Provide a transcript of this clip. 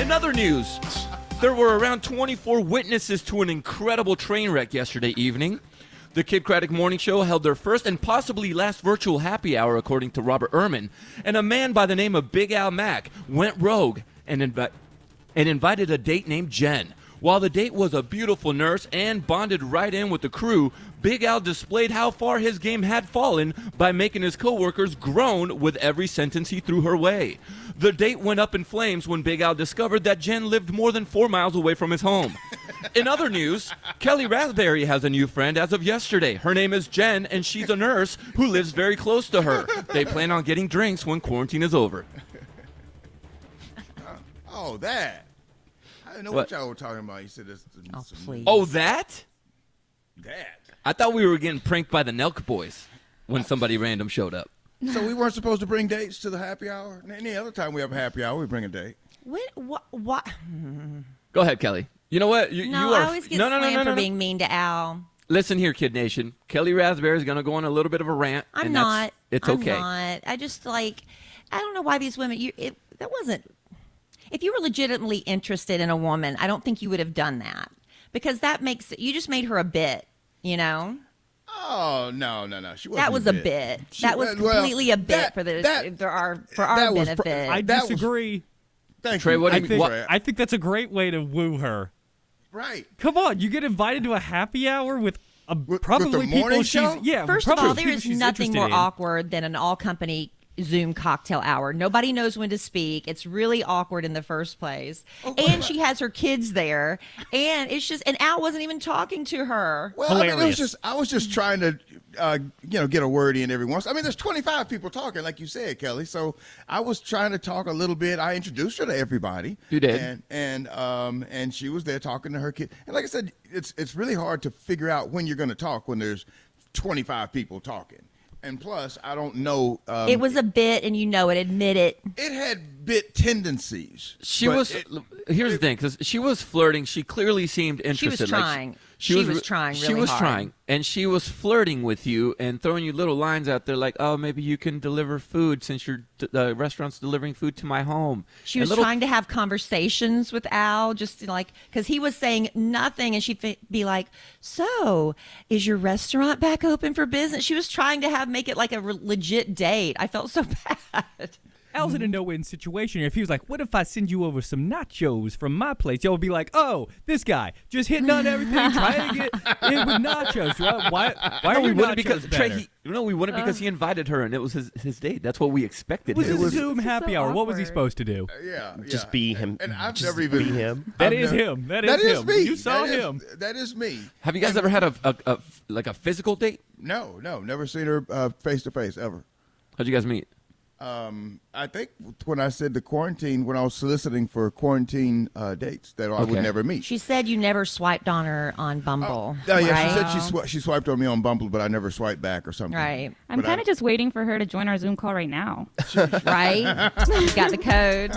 In other news, there were around 24 witnesses to an incredible train wreck yesterday evening. The Kiddcratic Morning Show held their first and possibly last virtual happy hour, according to Robert Ehrman, and a man by the name of Big Al Mack went rogue and invited a date named Jen. While the date was a beautiful nurse and bonded right in with the crew, Big Al displayed how far his game had fallen by making his coworkers groan with every sentence he threw her way. The date went up in flames when Big Al discovered that Jen lived more than 4 miles away from his home. In other news, Kelly Raspberry has a new friend as of yesterday. Her name is Jen, and she's a nurse who lives very close to her. They plan on getting drinks when quarantine is over. Oh, that. I didn't know what y'all were talking about. You said this. Please. Oh, that? That. I thought we were getting pranked by the Nelk boys when somebody random showed up. So we weren't supposed to bring dates to the happy hour? Any other time we have a happy hour, we bring a date. What? Go ahead, Kelly. You know what? I always get slammed for being mean to Al. Listen here, Kid Nation. Kelly Raspberry is going to go on a little bit of a rant. I'm not. It's okay. I'm not. I just I don't know why these women. That wasn't. If you were legitimately interested in a woman, I don't think you would have done that, because that makes you just made her a bit. You know. Oh no! She wasn't. That was a bit. That was completely a bit for our benefit. I disagree. Thank Trey, you. what do you think? I think that's a great way to woo her. Right. Come on, you get invited to a happy hour with probably the morning people show? she's yeah. First of probably all, there people is she's nothing more interested in. awkward than an all-company Zoom cocktail hour. Nobody knows when to speak. It's really awkward in the first place. And she has her kids there, and it's just, and Al wasn't even talking to her. Well, Hilarious. I was just trying to, get a word in every once. I mean, there's 25 people talking, like you said, Kelly. So I was trying to talk a little bit. I introduced her to everybody. You did, and she was there talking to her kid. And like I said, it's really hard to figure out when you're going to talk when there's 25 people talking. And plus, I don't know. It was a bit, and you know it. Admit it. It had bit tendencies. Here's the thing, because she was flirting. She clearly seemed interested. She was trying. She was trying really She was hard. trying, and she was flirting with you and throwing you little lines out there like, "Oh, maybe you can deliver food since your restaurant's delivering food to my home." She was trying to have conversations with Al, just because he was saying nothing, and she'd be like, "So, is your restaurant back open for business?" She was trying to make it like a legit date. I felt so bad. Al's in a no-win situation. If he was like, "What if I send you over some nachos from my place?" Y'all would be like, "Oh, this guy just hitting on everything, trying to get in with nachos." Why are we wouldn't nachos because better? we wouldn't because he invited her and it was his date. That's what we expected. It was a Zoom happy hour. What was he awkward. supposed to do? Just be him. And I've just never even be him. That is him. That is him. me. You saw him. That is me. Have you guys ever had a physical date? No, never seen her face to face ever. How'd you guys meet? I think when I said the quarantine, when I was soliciting for quarantine dates that I would never meet. She said you never swiped on her on Bumble. Yeah, she said she swiped on me on Bumble, but I never swiped back or something. Right. I'm kind of just waiting for her to join our Zoom call right now. Right? You got the code.